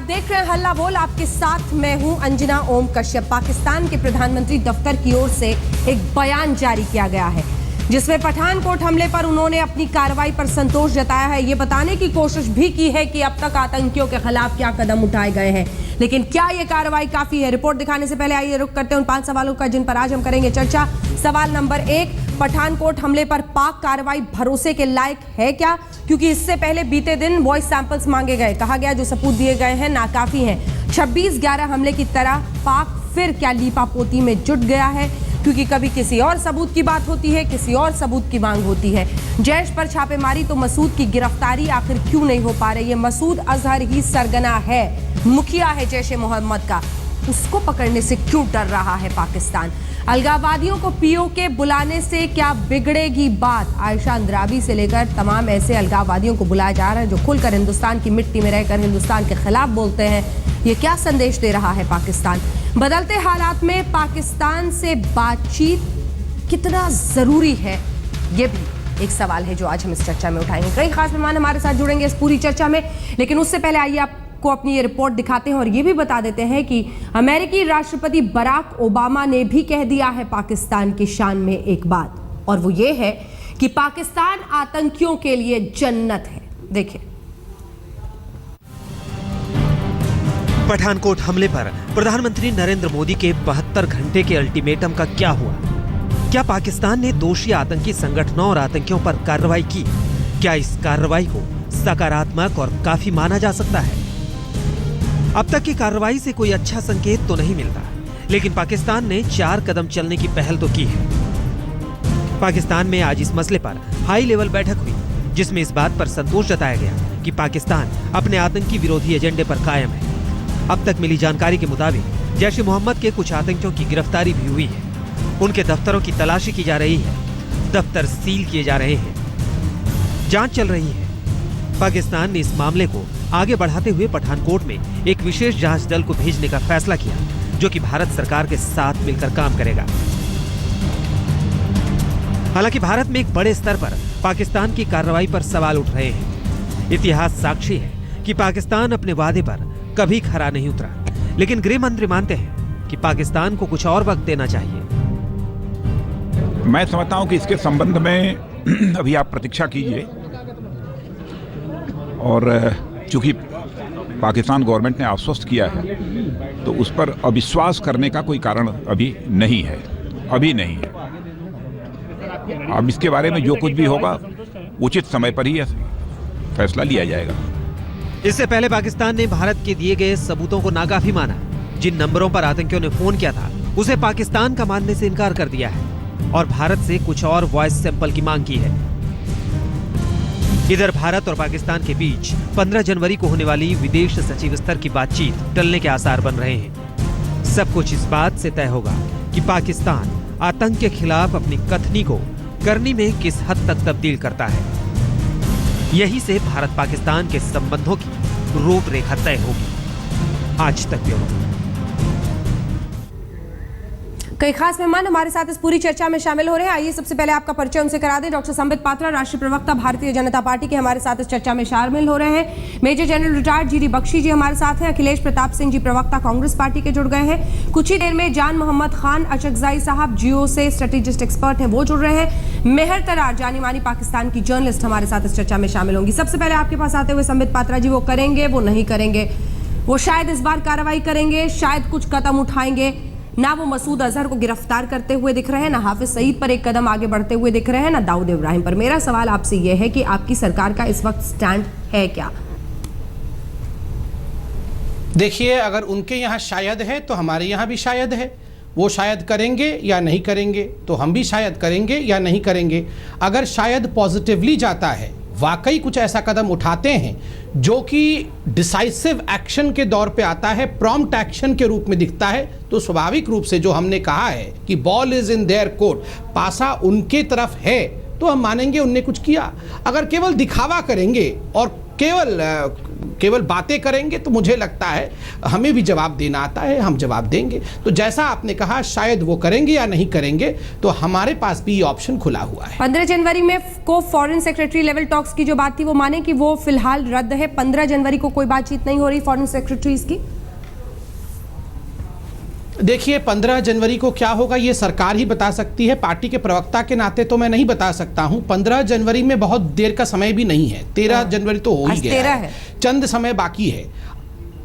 देख रहे हैं हल्ला बोल, आपके साथ मैं हूं अंजना ओम कश्यप। पाकिस्तान के प्रधानमंत्री दफ्तर की ओर से एक बयान जारी किया गया है जिसमें पठानकोट हमले पर उन्होंने अपनी कार्रवाई पर संतोष जताया है। ये बताने की कोशिश भी की है कि अब तक आतंकियों के खिलाफ क्या कदम उठाए गए हैं, लेकिन क्या ये कार्रवाई काफी है? रिपोर्ट दिखाने से पहले आइए रुक करते हैं उन 5 सवालों का जिन पर आज हम करेंगे चर्चा। सवाल नंबर 1, पठानकोट हमले पर पाक कार्रवाई भरोसे के लायक है क्या? क्योंकि इससे पहले बीते दिन वॉइस सैंपल्स मांगे गए, कहा गया जो सबूत दिए गए हैं नाकाफी हैं। 26/11 हमले की तरह पाक फिर क्या लीपापोती में जुट गया है? क्योंकि कभी किसी और सबूत की बात होती है, किसी और सबूत की मांग होती है। जैश पर छापेमारी तो मसूद की गिरफ्तारी आखिर क्यों नहीं हो पा रही है? मसूद अजहर ही सरगना है, मुखिया है जैश ए मोहम्मद का, उसको पकड़ने से क्यों डर रहा है पाकिस्तान? अलगाववादियों को पीओके बुलाने से क्या बिगड़ेगी बात? आयशा अंद्राबी से लेकर तमाम ऐसे अलगाववादियों को बुलाया जा रहा है जो खुलकर हिंदुस्तान की मिट्टी में रहकर हिंदुस्तान के खिलाफ बोलते हैं। ये क्या संदेश दे रहा है पाकिस्तान? बदलते हालात में पाकिस्तान से बातचीत कितना जरूरी है, ये भी एक सवाल है जो आज हम इस चर्चा में उठाएंगे। कई खास मेहमान हमारे साथ जुड़ेंगे इस पूरी चर्चा में, लेकिन उससे पहले आइए आपको अपनी ये रिपोर्ट दिखाते हैं और ये भी बता देते हैं कि अमेरिकी राष्ट्रपति बराक ओबामा ने भी कह दिया है पाकिस्तान की शान में एक बात, और वो ये है कि पाकिस्तान आतंकियों के लिए जन्नत है। देखिए, पठानकोट हमले पर प्रधानमंत्री नरेंद्र मोदी के 72 घंटे के अल्टीमेटम का क्या हुआ? क्या पाकिस्तान ने दोषी आतंकी संगठनों और आतंकियों पर कार्रवाई की? क्या इस कार्रवाई को सकारात्मक और काफी माना जा सकता है? अब तक की कार्रवाई से कोई अच्छा संकेत तो नहीं मिलता, लेकिन पाकिस्तान ने 4 कदम चलने की पहल तो की है। पाकिस्तान में आज इस मसले पर हाई लेवल बैठक हुई, जिसमें इस बात पर संतोष जताया गया कि पाकिस्तान अपने आतंकी विरोधी एजेंडे पर कायम है। अब तक मिली जानकारी के मुताबिक जैश ए मोहम्मद के कुछ आतंकियों की गिरफ्तारी भी हुई है। उनके दफ्तरों की तलाशी की जा रही है, दफ्तर सील किए जा रहे हैं, जांच चल रही है। पाकिस्तान ने इस मामले को आगे बढ़ाते हुए पठानकोट में एक विशेष जांच दल को भेजने का फैसला किया, जो कि भारत सरकार के साथ मिलकर काम करेगा। हालांकि भारत में एक बड़े स्तर पर पाकिस्तान की कार्रवाई पर सवाल उठ रहे हैं। इतिहास साक्षी है कि पाकिस्तान अपने वादे पर कभी खरा नहीं उतरा, लेकिन गृह मंत्री मानते हैं कि पाकिस्तान को कुछ और वक्त देना चाहिए। मैं समझता हूं कि इसके संबंध में अभी आप प्रतीक्षा कीजिए, और चूंकि पाकिस्तान गवर्नमेंट ने आश्वस्त किया है तो उस पर अविश्वास करने का कोई कारण अभी नहीं है, अभी नहीं है। अब इसके बारे में जो कुछ भी होगा उचित समय पर ही फैसला लिया जाएगा। इससे पहले पाकिस्तान ने भारत के दिए गए सबूतों को नाकाफी माना। जिन नंबरों पर आतंकियों ने फोन किया था उसे पाकिस्तान का मानने से इनकार कर दिया है और भारत से कुछ और वॉइस सैंपल की मांग की है। इधर भारत और पाकिस्तान के बीच 15 जनवरी को होने वाली विदेश सचिव स्तर की बातचीत टलने के आसार बन रहे हैं। सब कुछ इस बात से तय होगा कि पाकिस्तान आतंक के खिलाफ अपनी कथनी को करनी में किस हद तक तब्दील करता है। यही से भारत पाकिस्तान के संबंधों की रूपरेखा तय होगी। आज तक ब्यूरो। कई खास मेहमान हमारे साथ इस पूरी चर्चा में शामिल हो रहे हैं। आइए सबसे पहले आपका परिचय उनसे करा दें। डॉक्टर संबित पात्रा, राष्ट्रीय प्रवक्ता भारतीय जनता पार्टी के, हमारे साथ इस चर्चा में शामिल हो रहे हैं। Major general retired G D Bakshi ji हमारे साथ हैं। अखिलेश प्रताप सिंह जी, प्रवक्ता कांग्रेस पार्टी के, जुड़ गए हैं। कुछ ही देर में जान मोहम्मद खान अचकजाई साहब, जियो से स्ट्रेटेजिस्ट एक्सपर्ट हैं, वो जुड़ रहे हैं। मेहर तरार, जानी मानी पाकिस्तान की जर्नलिस्ट, हमारे साथ इस चर्चा में शामिल होंगी। सबसे पहले आपके पास आते हुए संबित पात्रा जी, वो करेंगे, वो नहीं करेंगे? वो शायद इस बार कार्रवाई करेंगे, शायद कुछ कदम उठाएंगे। ना वो मसूद अजहर को गिरफ्तार करते हुए दिख रहे हैं, ना हाफिज सईद पर एक कदम आगे बढ़ते हुए दिख रहे हैं, ना दाऊद इब्राहिम पर। मेरा सवाल आपसे यह है कि आपकी सरकार का इस वक्त स्टैंड है क्या? देखिए, अगर उनके यहाँ शायद है तो हमारे यहाँ भी शायद है। वो शायद करेंगे या नहीं करेंगे तो हम भी शायद करेंगे या नहीं करेंगे। अगर शायद पॉजिटिवली जाता है, वाकई कुछ ऐसा कदम उठाते हैं जो कि डिसाइसिव एक्शन के दौर पे आता है, प्रॉम्प्ट एक्शन के रूप में दिखता है, तो स्वाभाविक रूप से जो हमने कहा है कि ball is in their court, पासा उनके तरफ है, तो हम मानेंगे उनने कुछ किया। अगर केवल दिखावा करेंगे और केवल केवल बातें करेंगे तो मुझे लगता है हमें भी जवाब देना आता है, हम जवाब देंगे। तो जैसा आपने कहा शायद वो करेंगे या नहीं करेंगे, तो हमारे पास भी ये ऑप्शन खुला हुआ है। 15 जनवरी में को फॉरेन सेक्रेटरी लेवल टॉक्स की जो बात थी वो माने कि वो फिलहाल रद्द है। 15 जनवरी को कोई बातचीत नहीं हो रही फॉरेन सेक्रेटरीज की। देखिए 15 जनवरी को क्या होगा ये सरकार ही बता सकती है, पार्टी के प्रवक्ता के नाते तो मैं नहीं बता सकता हूं। 15 जनवरी में बहुत देर का समय भी नहीं है, 13 जनवरी तो हो ही गया 13 है, चंद समय बाकी है।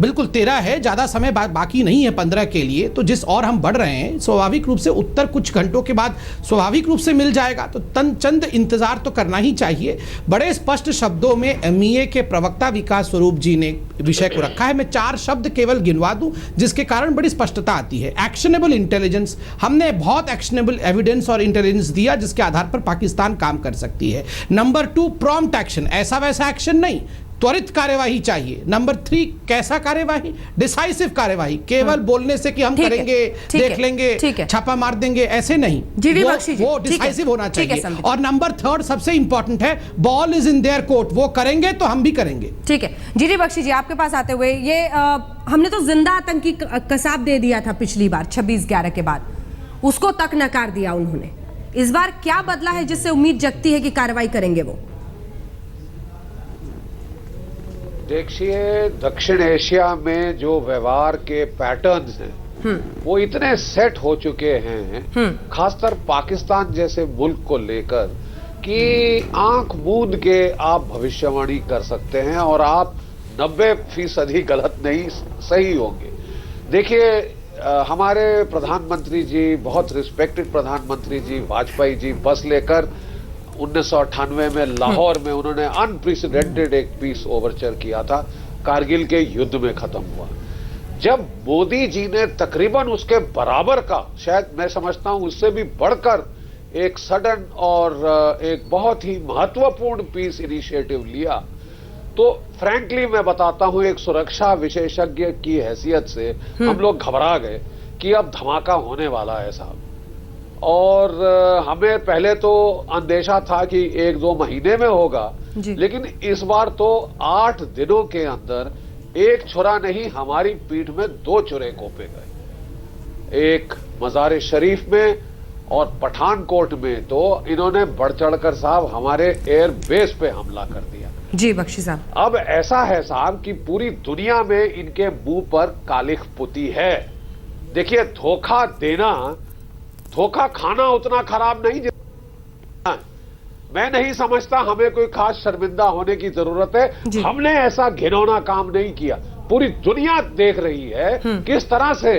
बिल्कुल 13 है, ज़्यादा समय बाकी नहीं है 15 के लिए। तो जिस और हम बढ़ रहे हैं स्वाभाविक रूप से उत्तर कुछ घंटों के बाद स्वाभाविक रूप से मिल जाएगा, तो चंद इंतजार तो करना ही चाहिए। बड़े स्पष्ट शब्दों में एमईए के प्रवक्ता विकास स्वरूप जी ने विषय को रखा है। मैं 4 शब्द केवल गिनवा दूं जिसके कारण बड़ी स्पष्टता आती है। एक्शनेबल इंटेलिजेंस, हमने बहुत एक्शनेबल एविडेंस और इंटेलिजेंस दिया जिसके आधार पर पाकिस्तान काम कर सकती है। नंबर 2 प्रॉम्प्ट एक्शन, ऐसा वैसा एक्शन नहीं, त्वरित कार्यवाही चाहिए। नंबर 3 कैसा कार्यवाही, डिसाइसिव कार्यवाही, केवल बोलने से कि हम करेंगे, देख लेंगे, छापा मार देंगे, ऐसे नहीं, वो डिसाइसिव होना चाहिए। और नंबर 3 सबसे इंपॉर्टेंट है, ball is in their court, वो करेंगे तो हम भी करेंगे। ठीक है जी बख्शी जी, आपके पास आते हुए ये हमने तो जिंदा आतंकी कसाब दे दिया था पिछली बार 26/11 के बाद, उसको तक नकार दिया उन्होंने। इस बार क्या बदला है जिससे उम्मीद जगती है कि कार्रवाई करेंगे वो? देखिए दक्षिण एशिया में जो व्यवहार के पैटर्न्स हैं वो इतने सेट हो चुके हैं, खासकर पाकिस्तान जैसे मुल्क को लेकर, कि आंख मूंद के आप भविष्यवाणी कर सकते हैं और आप 90% ही गलत नहीं सही होंगे। देखिए हमारे प्रधानमंत्री जी, बहुत रिस्पेक्टेड प्रधानमंत्री जी वाजपेयी जी, बस लेकर 1998 में लाहौर में उन्होंने अनप्रेसिडेंटेड एक पीस ओवरचर किया था, कारगिल के युद्ध में खत्म हुआ। जब मोदी जी ने तकरीबन उसके बराबर का, शायद मैं समझता हूं उससे भी बढ़कर एक सडन और एक बहुत ही महत्वपूर्ण पीस इनिशिएटिव लिया, तो फ्रैंकली मैं बताता हूं एक सुरक्षा विशेषज्ञ की हैसियत से हम लोग घबरा गए कि अब धमाका होने वाला है साहब। और हमें पहले तो अंदेशा था कि 1-2 महीने में होगा, लेकिन इस बार तो 8 दिनों के अंदर एक छुरा नहीं, हमारी पीठ में 2 छुरे घोंपे गए, एक मज़ार शरीफ में और पठानकोट में। तो इन्होंने बढ़ चढ़कर साहब हमारे एयर बेस पे हमला कर दिया। जी बख्शी साहब, अब ऐसा है साहब कि पूरी दुनिया में इनके मुंह पर कालिख पुती है। देखिए धोखा देना, धोखा खाना उतना खराब नहीं जितना, मैं नहीं समझता हमें कोई खास शर्मिंदा होने की जरूरत है। हमने ऐसा घिनौना काम नहीं किया, पूरी दुनिया देख रही है किस तरह से,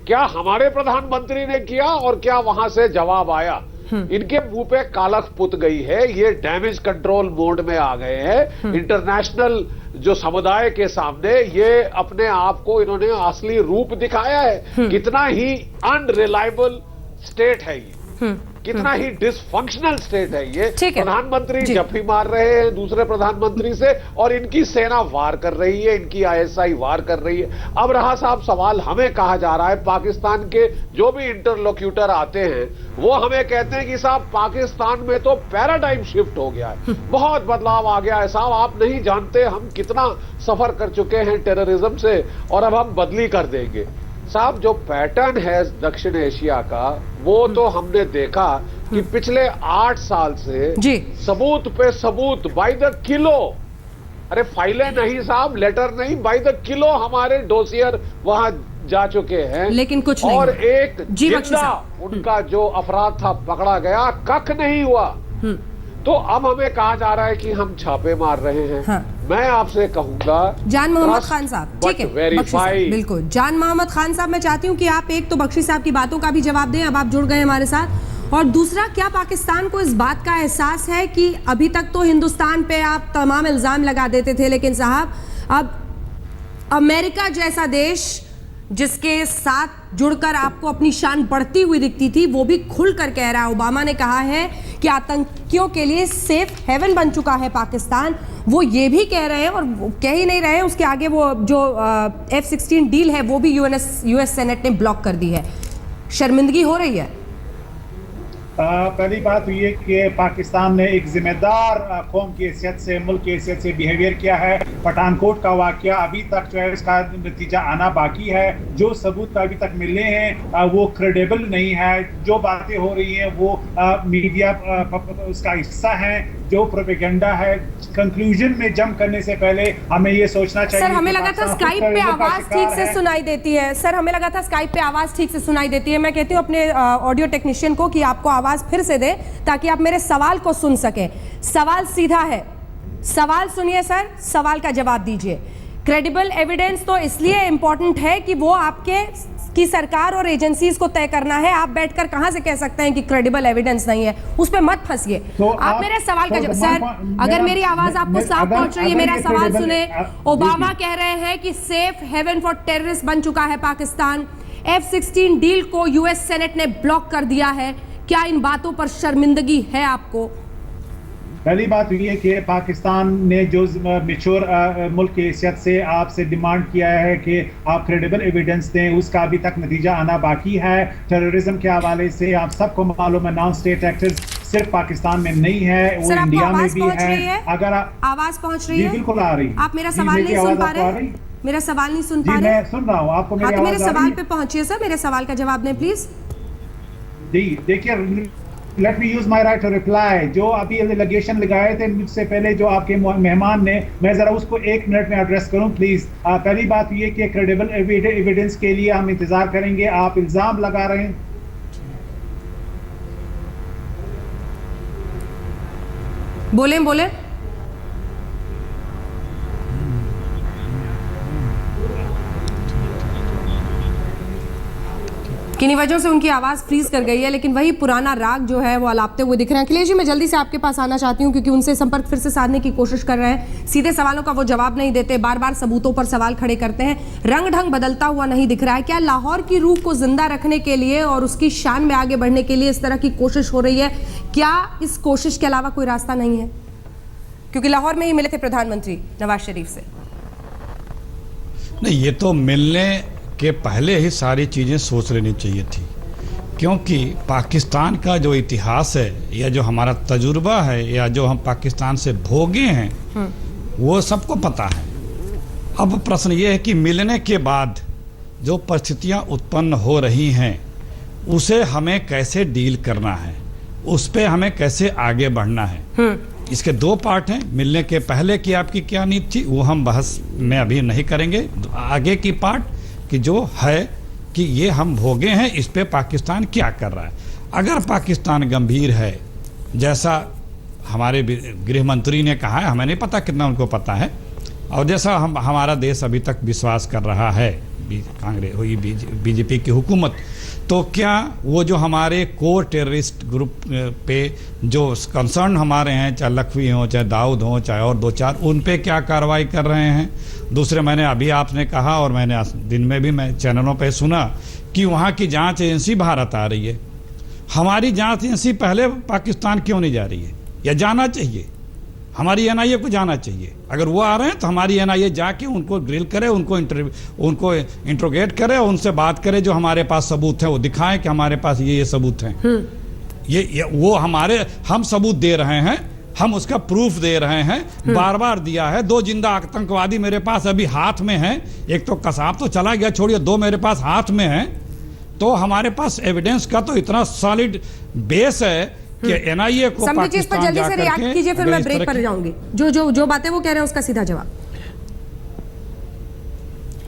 क्या हमारे प्रधानमंत्री ने किया और क्या वहां से जवाब आया। इनके मुंह पे कालख पुत गई है, ये डैमेज कंट्रोल मोड में आ गए हैं। इंटरनेशनल जो समुदाय के सामने ये अपने आप को इन्होंने असली रूप दिखाया है। कितना ही अनरिलायबल स्टेट है ये, कितना ही डिसफंक्शनल स्टेट है ये। प्रधानमंत्री जफ्फी मार रहे हैं दूसरे प्रधानमंत्री से और इनकी सेना वार कर रही है, इनकी आईएसआई वार कर रही है। अब रहा साहब सवाल, हमें कहा जा रहा है, पाकिस्तान के जो भी इंटरलोक्यूटर आते हैं वो हमें कहते हैं कि साहब पाकिस्तान में तो पैराडाइम शिफ्ट हो गया है, बहुत बदलाव आ गया है साहब, आप नहीं जानते हम कितना सफर कर चुके हैं टेररिज्म से और अब हम बदली कर देंगे। साहब जो पैटर्न है दक्षिण एशिया का, वो तो हमने देखा कि पिछले 8 साल से सबूत पे सबूत, बाय द किलो, अरे फाइलें नहीं साहब, लेटर नहीं, बाय द किलो हमारे डोसियर वहां जा चुके हैं, लेकिन कुछ नहीं। और एक जिंदा उनका जो अपराध था पकड़ा गया, कख नहीं हुआ। तो अब हमें कहा जा रहा है कि हम छापे मार रहे हैं। हाँ। मैं आपसे कहूंगा जान मोहम्मद खान साहब, ठीक है, बिल्कुल जान मोहम्मद खान साहब, मैं चाहती हूं कि आप एक तो बख्शी साहब की बातों का भी जवाब दें, अब आप जुड़ गए हमारे साथ, और दूसरा क्या पाकिस्तान को इस बात का एहसास है कि अभी तक तो हिंदुस्तान पे आप तमाम इल्जाम लगा देते थे, लेकिन साहब अब अमेरिका जैसा देश जिसके साथ जुड़कर आपको अपनी शान बढ़ती हुई दिखती थी, वो भी खुलकर कह रहा है, ओबामा ने कहा है कि आतंकियों के लिए सेफ हेवन बन चुका है पाकिस्तान। वो ये भी कह रहे हैं, और वो कह ही नहीं रहे हैं, उसके आगे वो जो F-16 डील है वो भी यूएस सेनेट ने ब्लॉक कर दी है। शर्मिंदगी हो रही है। पहली बात तो ये कि पाकिस्तान ने एक जिम्मेदार कौम की हैसियत से, मुल्क की हैसियत से बिहेवियर किया है। पठानकोट का वाकया अभी तक जो है उसका नतीजा आना बाकी है। जो सबूत अभी तक मिले हैं वो क्रेडिबल नहीं है। जो बातें हो रही हैं वो मीडिया उसका हिस्सा है, जो प्रोपेगेंडा है। कंक्लूजन में जंप करने से पहले हमें ये सोचना चाहिए। सर हमें लगा था स्काइप पे आवाज ठीक से सुनाई देती है। सर हमें लगा था स्काइप पे आवाज ठीक से सुनाई देती है। मैं कहती हूँ अपने ऑडियो टेक्नीशियन को कि आपको आवाज फिर से दे ताकि आप मेरे सवाल को सुन सके। सवाल सीधा है, सवाल सुनिए सर, सवाल का जवाब दीजिए। क्रेडिबल एविडेंस तो इसलिए इंपॉर्टेंट है कि वो आपके की सरकार और एजेंसीज को तय करना है। आप बैठकर कहां से कह सकते हैं कि क्रेडिबल एविडेंस नहीं है? उस पे मत फंसिए। तो आप मेरे सवाल का सर, अगर मेरी आवाज आपको साफ पहुंच रही है, मेरा सवाल सुने। ओबामा कह रहे हैं कि सेफ हेवन फॉर टेररिस्ट बन चुका है पाकिस्तान। F-16 डील को यूएस सेनेट ने ब्लॉक कर दिया है। क्या इन बातों पर शर्मिंदगी है आपको? पहली बात ये कि पाकिस्तान ने जो मैच्योर मुल्क की हैसियत से आपसे डिमांड किया है कि आप क्रेडिबल एविडेंस दें, उसका अभी तक नतीजा आना बाकी है। टेररिज्म के हवाले से आप सबको मालूम है नॉन स्टेट एक्टर्स सिर्फ पाकिस्तान में नहीं है, वो इंडिया में भी है। अगर आवाज पहुंच रही है? बिल्कुल आ रही। आप मेरा सवाल नहीं सुन पा रहे? मेरा सवाल नहीं सुन पा रहे? मैं सुन रहा हूँ, आपको मेरे सवाल पे पहुंचिए सर, मेरे सवाल का जवाब दें प्लीज। जी देखिए, let me use my right to reply. जो अभी एलिगेशन लगाए थे मुझसे पहले जो आपके मेहमान ने, मैं जरा उसको 1 मिनट में एड्रेस करूं प्लीज। पहली बात ये कि क्रेडिबल एविडेंस के लिए हम इंतजार करेंगे। आप इल्जाम लगा रहे हैं। बोले किन्हीं वजहों से उनकी आवाज़ फ्रीज कर गई है, लेकिन वही पुराना राग जो है वो अलापते हुए दिख रहे हैं। अखिलेश जी, मैं जल्दी से आपके पास आना चाहती हूँ क्योंकि उनसे संपर्क फिर से साधने की कोशिश कर रहे हैं। सीधे सवालों का वो जवाब नहीं देते, बार बार सबूतों पर सवाल खड़े करते हैं। रंग ढंग बदलता हुआ नहीं दिख रहा है। क्या लाहौर की रूह को जिंदा रखने के लिए और उसकी शान में आगे बढ़ने के लिए इस तरह की कोशिश हो रही है? क्या इस कोशिश के अलावा कोई रास्ता नहीं है? क्योंकि लाहौर में ही मिले थे प्रधानमंत्री नवाज शरीफ से। नहीं, ये तो मिलने के पहले ही सारी चीज़ें सोच लेनी चाहिए थी, क्योंकि पाकिस्तान का जो इतिहास है या जो हमारा तजुर्बा है या जो हम पाकिस्तान से भोगे हैं वो सबको पता है। अब प्रश्न ये है कि मिलने के बाद जो परिस्थितियां उत्पन्न हो रही हैं उसे हमें कैसे डील करना है, उस पर हमें कैसे आगे बढ़ना है। इसके 2 पार्ट हैं। मिलने के पहले की आपकी क्या नीति थी वो हम बहस में अभी नहीं करेंगे। आगे की पार्ट कि जो है कि ये हम भोगे हैं, इस पे पाकिस्तान क्या कर रहा है। अगर पाकिस्तान गंभीर है जैसा हमारे गृह मंत्री ने कहा है, हमें नहीं पता कितना उनको पता है, और जैसा हमारा देश अभी तक विश्वास कर रहा है कांग्रेस हुई बीजेपी की हुकूमत, तो क्या वो जो हमारे कोर टेररिस्ट ग्रुप पे जो कंसर्न हमारे हैं, चाहे लखवी हो, चाहे दाऊद हो, चाहे और 2-4, उन पे क्या कार्रवाई कर रहे हैं? दूसरे, मैंने अभी आपने कहा और मैंने दिन में भी मैं चैनलों पे सुना कि वहाँ की जांच एजेंसी भारत आ रही है। हमारी जांच एजेंसी पहले पाकिस्तान क्यों नहीं जा रही है? या जाना चाहिए, हमारी एनआईए को जाना चाहिए। अगर वो आ रहे हैं तो हमारी एनआईए जाके उनको ड्रिल करे, उनको इंट्रोगेट करे, उनसे बात करे, जो हमारे पास सबूत हैं वो दिखाएं कि हमारे पास ये सबूत हैं। ये वो हम सबूत दे रहे हैं, हम उसका प्रूफ दे रहे हैं, बार बार दिया है। 2 जिंदा आतंकवादी मेरे पास अभी हाथ में हैं, एक तो कसाब तो चला गया, छोड़िए, 2 मेरे पास हाथ में हैं। तो हमारे पास एविडेंस का तो इतना सॉलिड बेस है कि एनआईए को पाकिस्तान जल्दी से रिएक्ट कीजिए, फिर मैं ब्रेक पर जाऊंगी। जो बातें वो कह रहे हैं उसका सीधा जवाब।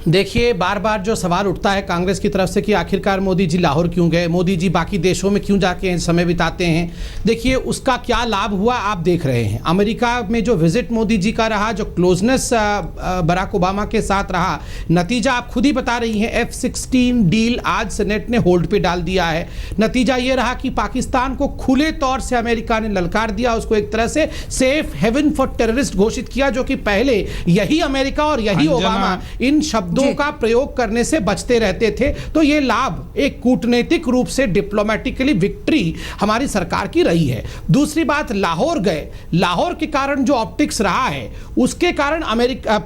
देखिए, बार बार जो सवाल उठता है कांग्रेस की तरफ से कि आखिरकार मोदी जी लाहौर क्यों गए, मोदी जी बाकी देशों में क्यों जाके समय बिताते हैं। देखिए, उसका क्या लाभ हुआ आप देख रहे हैं। अमेरिका में जो विजिट मोदी जी का रहा, जो क्लोजनेस बराक ओबामा के साथ रहा, नतीजा आप खुद ही बता रही हैं। F-16 डील आज सेनेट ने होल्ड पे डाल दिया है। नतीजा ये रहा कि पाकिस्तान को खुले तौर से अमेरिका ने ललकार दिया, उसको एक तरह से सेफ हेवन फॉर टेररिस्ट घोषित किया, जो कि पहले यही अमेरिका और यही ओबामा इन शब्दों शब्दों का प्रयोग करने से बचते रहते थे। तो ये लाभ एक कूटनीतिक रूप से डिप्लोमेटिकली विक्ट्री हमारी सरकार की रही है। दूसरी बात, लाहौर गए, लाहौर के कारण जो ऑप्टिक्स रहा है उसके कारण अमेरिका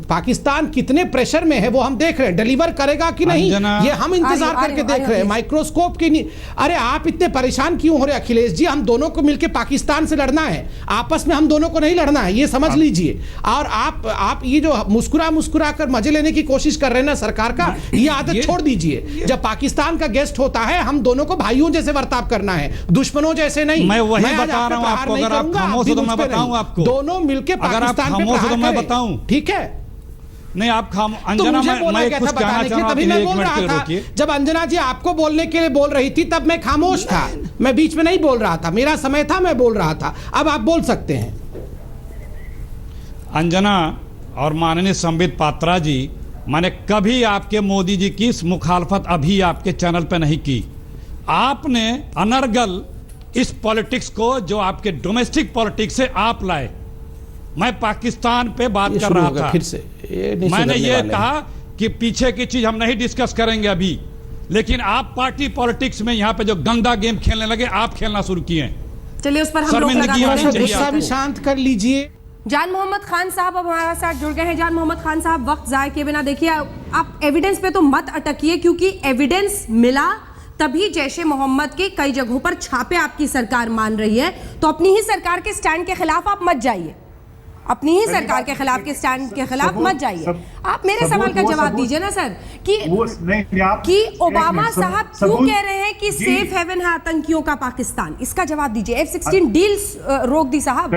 पाकिस्तान कितने प्रेशर में है वो हम देख रहे हैं। डिलीवर करेगा कि नहीं ये हम इंतजार करके देख रहे हैं। माइक्रोस्कोप की नहीं। अरे आप इतने परेशान क्यों हो रहे अखिलेश जी? हम दोनों को मिलकर पाकिस्तान से लड़ना है, आपस में हम दोनों को नहीं लड़ना है, ये समझ लीजिए। और आप ये जो मुस्कुरा कर मजे लेने की कोशिश कर रहे हैं ना सरकार का, ये आदत छोड़ दीजिए। जब पाकिस्तान का गेस्ट होता है हम दोनों को भाइयों जैसे बर्ताव करना है, दुश्मनों जैसे नहीं। मैं वही बता रहा हूं आपको। अगर आप खामोश हो तो मैं बताऊं आपको। दोनों मिलकर पाकिस्तान पे प्रहार मैं बताऊं, ठीक है? नहीं आप खाम अंजना, तो मुझे बोला मैं क्या कुछ था कहना बताने चाह के, रहा हूं, तभी मैं एक बोल मिनट रहा के था। रोकिए। जब अंजना जी आपको बोलने के लिए बोल रही थी तब मैं खामोश था, मैं बीच में नहीं बोल रहा था, मेरा समय था, मैं बोल रहा था। अब आप बोल सकते हैं। अंजना और माननीय संबित पात्रा जी, मैंने कभी आपके मोदी जी की मुखालफत अभी आपके चैनल पे नहीं की। आपने अनर्गल इस पॉलिटिक्स को, जो आपके डोमेस्टिक पॉलिटिक्स से आप लाए, मैं पाकिस्तान पे बात कर रहा था। फिर से मैंने ये कहा कि पीछे की चीज हम नहीं डिस्कस करेंगे अभी, लेकिन आप पार्टी पॉलिटिक्स में यहाँ पे जो गंदा गेम खेलने लगे, आप खेलना शुरू किए। चलिए उस पर हम लोग शर्मिंदगी लगा होनी देते हैं। चाहिए गुस्सा भी शांत कर लीजिए। जान मोहम्मद खान साहब अब हमारे साथ जुड़ गए हैं। जान मोहम्मद खान साहब, वक्त जाए किए बिना देखिए, आप एविडेंस पे तो मत अटकिए, क्योंकि एविडेंस मिला तभी जैशे मोहम्मद के कई जगहों पर छापे आपकी सरकार मान रही है। तो अपनी ही सरकार के स्टैंड के खिलाफ आप मत जाइए, अपनी ही सरकार के खिलाफ के स्टैंड के खिलाफ मत जाइए। आप मेरे सवाल का जवाब दीजिए ना सर, कि ओबामा साहब क्यों कह रहे हैं कि सेफ हेवन है आतंकियों का पाकिस्तान? इसका जवाब दीजिए। F-16 डील्स रोक दी साहब।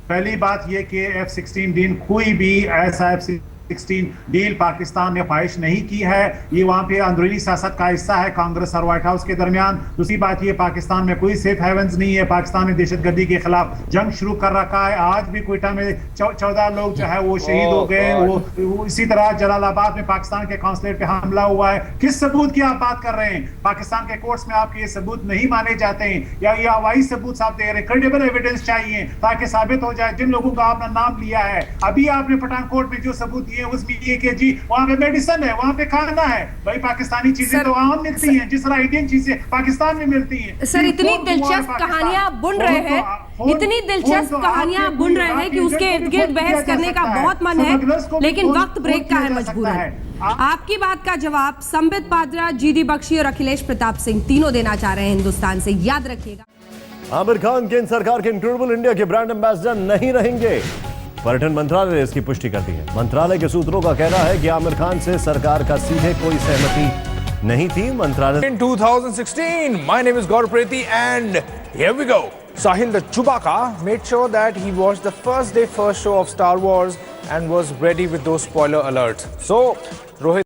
पहली बात ये कि F-16 डील, कोई भी ऐसा F-16 डील पाकिस्तान ने ख्वाहिश नहीं की है। ये वहाँ पे अंदरूनी सियासत का हिस्सा है कांग्रेस और व्हाइट हाउस के दरमियान। दूसरी बात ये, पाकिस्तान में कोई सेफ हेवन्स नहीं है। पाकिस्तान ने दहशतगर्दी के खिलाफ जंग शुरू कर रखा है। आज भी क्वेटा में 14 लोग जो है वो शहीद हो गए। वो इसी तरह जलालाबाद में पाकिस्तान के कॉन्सुलेट पे हमला हुआ है। किस सबूत की आप बात कर रहे हैं? पाकिस्तान के कोर्ट्स में आपके ये सबूत नहीं माने जाते हैं, या ये हवाई सबूत आप दे रहे हैं? क्रेडिबल एविडेंस चाहिए ताकि साबित हो जाए जिन लोगों का आपने नाम लिया है। अभी आपने पठानकोट में जो सबूत उसमें ये कि जी वहां पे मेडिसिन है, वहां पे खाना है। भाई पाकिस्तानी चीजें तो वहां मिलती हैं, जिस तरह इंडियन चीजें पाकिस्तान में मिलती हैं। सर इतनी दिलचस्प कहानियां बुन रहे हैं, इतनी दिलचस्प कहानियां बुन रहे हैं कि उसके इर्द गिर्द बहस करने का बहुत मन है, लेकिन वक्त ब्रेक का है, मजबूरन। आपकी बात का जवाब संबित पात्रा, जीडी बख्शी और अखिलेश प्रताप सिंह तीनों देना चाह रहे हैं हिंदुस्तान से, याद रखिएगा। आमिर खान केंद्र सरकार के इनक्रेडिबल इंडिया के ब्रांड एम्बेसडर नहीं रहेंगे। पर्यटन मंत्रालय ने इसकी पुष्टि कर दी है। मंत्रालय के सूत्रों का कहना है कि आमिर खान से सरकार का सीधे कोई सहमति नहीं थी। मंत्रालय In 2016, my name is Gaurav Preti and here we go. Sahil the Chewbacca made sure that he watched the first day first show of Star Wars and was ready with those spoiler alerts. So, Rohit